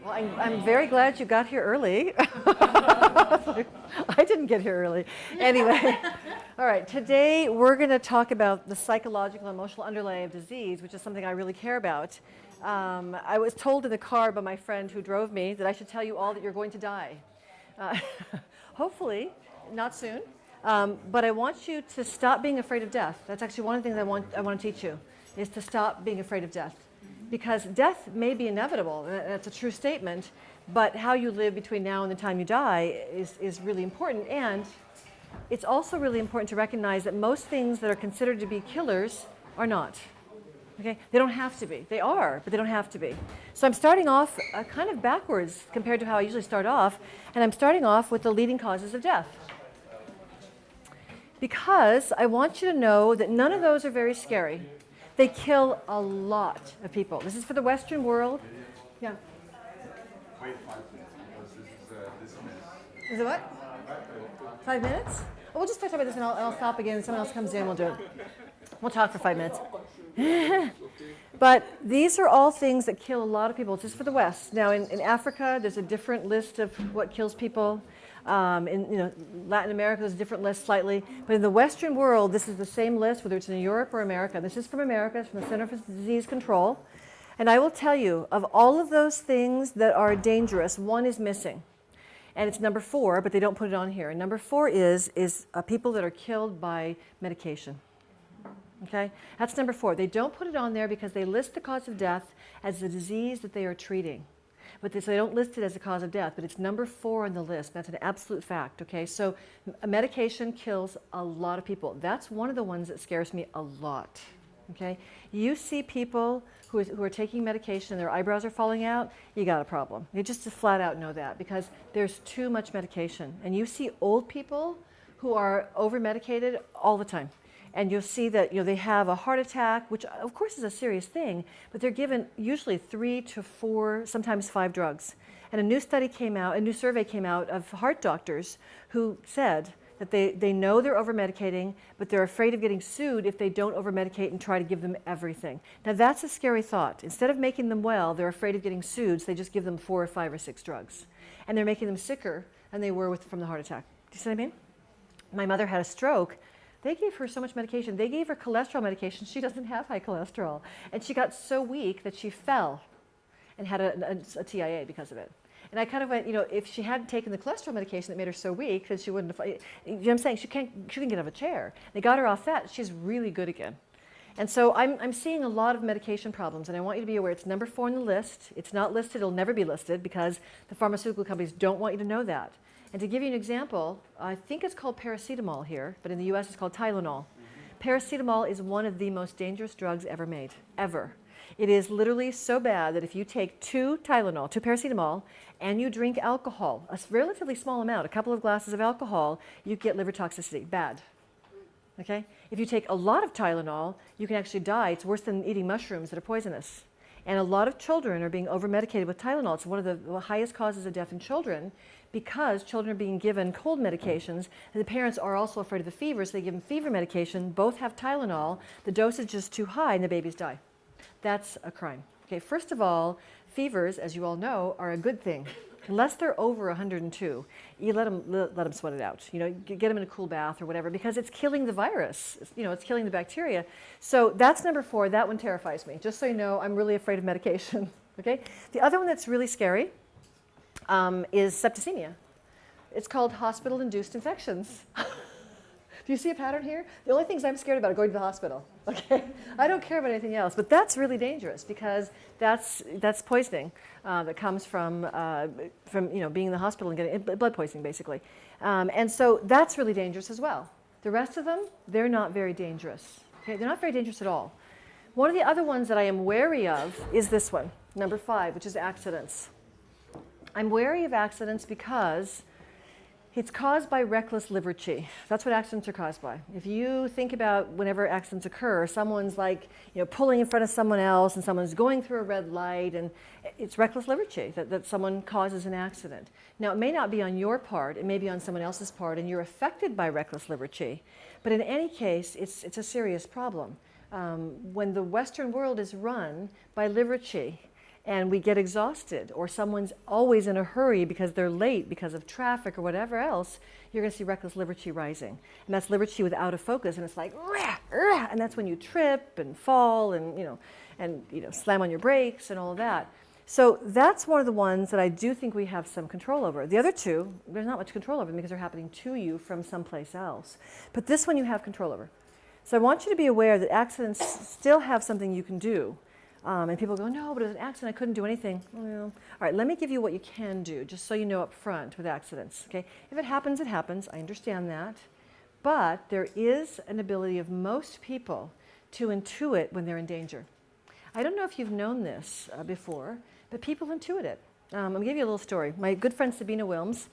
Well, I'm very glad you got here early. I didn't get here early. Anyway, all right, today we're going to talk about the psychological and emotional underlay of disease, which is something I really care about. I was told in the car by my friend who drove me that I should tell you all that you're going to die. Hopefully, not soon. But I want you to stop being afraid of death. That's actually one of the things I want to teach you, is to stop being afraid of death. Because death may be inevitable, that's a true statement, but how you live between now and the time you die is really important. And it's also really important to recognize that most things that are considered to be killers are not. Okay? They don't have to be. They are, but they don't have to be. So I'm starting off kind of backwards compared to how I usually start off, and I'm starting off with the leading causes of death. Because I want you to know that none of those are very scary. They kill a lot of people. This is for the Western world. Yeah. Wait 5 minutes because this is. Is it what? 5 minutes? Oh, we'll just talk about this and I'll stop again and someone else comes in, we'll do it. We'll talk for 5 minutes. But these are all things that kill a lot of people. It's just for the West. Now in Africa, there's a different list of what kills people. In Latin America, there's a different list slightly. But in the Western world, this is the same list, whether it's in Europe or America. This is from America, it's from the Center for Disease Control. And I will tell you, of all of those things that are dangerous, one is missing. And it's number 4, but they don't put it on here. And number 4 is people that are killed by medication. Okay? That's number 4. They don't put it on there because they list the cause of death as the disease that they are treating. But they don't list it as a cause of death, but it's number 4 on the list. That's an absolute fact, okay? So a medication kills a lot of people. That's one of the ones that scares me a lot, okay? You see people who are taking medication and their eyebrows are falling out, you got a problem. You just flat out know that because there's too much medication. And you see old people who are over-medicated all the time. And you'll see that they have a heart attack, which of course is a serious thing, but they're given usually 3 to 4, sometimes 5 drugs. And a new survey came out of heart doctors who said that they know they're over-medicating, but they're afraid of getting sued if they don't over-medicate and try to give them everything. Now that's a scary thought. Instead of making them well, they're afraid of getting sued, so they just give them 4 or 5 or 6 drugs. And they're making them sicker than they were from the heart attack. Do you see what I mean? My mother had a stroke. They gave her so much medication. They gave her cholesterol medication. She doesn't have high cholesterol. And she got so weak that she fell and had a TIA because of it. And I kind of went, if she hadn't taken the cholesterol medication that made her so weak, then she wouldn't have, you know what I'm saying? She couldn't get out of a chair. They got her off that. She's really good again. And so I'm seeing a lot of medication problems, and I want you to be aware it's number 4 on the list. It's not listed. It'll never be listed because the pharmaceutical companies don't want you to know that. And to give you an example, I think it's called paracetamol here, but in the US it's called Tylenol. Paracetamol is one of the most dangerous drugs ever made, ever. It is literally so bad that if you take 2 paracetamol, and you drink alcohol, a relatively small amount, a couple of glasses of alcohol, you get liver toxicity, bad. Okay? If you take a lot of Tylenol, you can actually die. It's worse than eating mushrooms that are poisonous. And a lot of children are being over-medicated with Tylenol. It's one of the highest causes of death in children because children are being given cold medications. And the parents are also afraid of the fever, so they give them fever medication. Both have Tylenol. The dosage is too high, and the babies die. That's a crime. Okay, first of all, fevers, as you all know, are a good thing. Unless they're over 102, you let them sweat it out. Get them in a cool bath or whatever because it's killing the virus. It's killing the bacteria. So that's number 4. That one terrifies me. Just so you know, I'm really afraid of medication. Okay. The other one that's really scary is septicemia. It's called hospital-induced infections. Do you see a pattern here? The only things I'm scared about are going to the hospital. Okay, I don't care about anything else, but that's really dangerous because that's poisoning that comes from being in the hospital and getting blood poisoning, basically. And so that's really dangerous as well. The rest of them, they're not very dangerous. Okay, they're not very dangerous at all. One of the other ones that I am wary of is this one, number 5, which is accidents. I'm wary of accidents because it's caused by reckless liberty. That's what accidents are caused by. If you think about whenever accidents occur, someone's pulling in front of someone else and someone's going through a red light, and it's reckless liberty that someone causes an accident. Now, it may not be on your part, it may be on someone else's part, and you're affected by reckless liberty. But in any case, it's a serious problem. When the Western world is run by liberty, and we get exhausted, or someone's always in a hurry because they're late because of traffic or whatever else, you're going to see reckless liver qi rising. And that's liver qi without a focus, and it's like, rah, rah, and that's when you trip and fall and slam on your brakes and all of that. So that's one of the ones that I do think we have some control over. The other two, there's not much control over them because they're happening to you from someplace else. But this one you have control over. So I want you to be aware that accidents still have something you can do. And people go, no, but it was an accident, I couldn't do anything. Well, all right, let me give you what you can do, just so you know up front with accidents. Okay? If it happens, it happens. I understand that. But there is an ability of most people to intuit when they're in danger. I don't know if you've known this before, but people intuit it. I'm going to give you a little story. My good friend Sabine Wilms,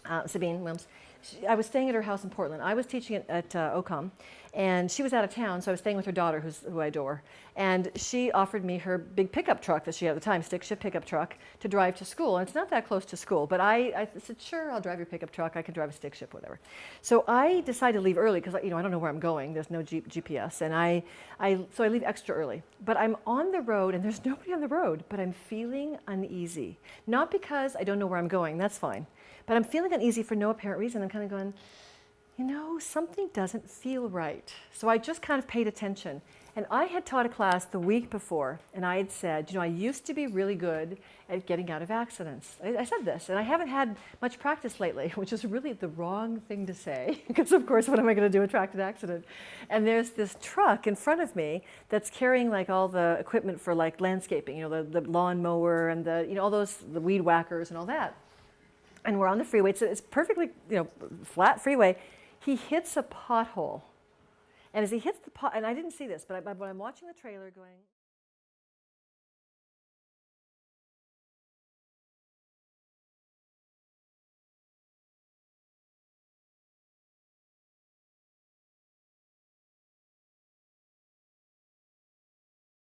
I was staying at her house in Portland. I was teaching at OCOM, and she was out of town, so I was staying with her daughter, who I adore. And she offered me her big pickup truck that she had at the time, stick shift pickup truck, to drive to school. And it's not that close to school, but I said, sure, I'll drive your pickup truck. I can drive a stick shift, whatever. So I decided to leave early because I don't know where I'm going. There's no GPS, and so I leave extra early. But I'm on the road, and there's nobody on the road, but I'm feeling uneasy. Not because I don't know where I'm going. That's fine. But I'm feeling uneasy for no apparent reason. I'm kind of going, something doesn't feel right. So I just kind of paid attention. And I had taught a class the week before, and I had said, I used to be really good at getting out of accidents. I said this, and I haven't had much practice lately, which is really the wrong thing to say, because of course, what am I going to do? Attract an accident. And there's this truck in front of me that's carrying like all the equipment for like landscaping, the lawn mower and all those, the weed whackers and all that. And we're on the freeway. It's perfectly, flat freeway. He hits a pothole. And as he hits the pot, and I didn't see this, but I'm watching the trailer going,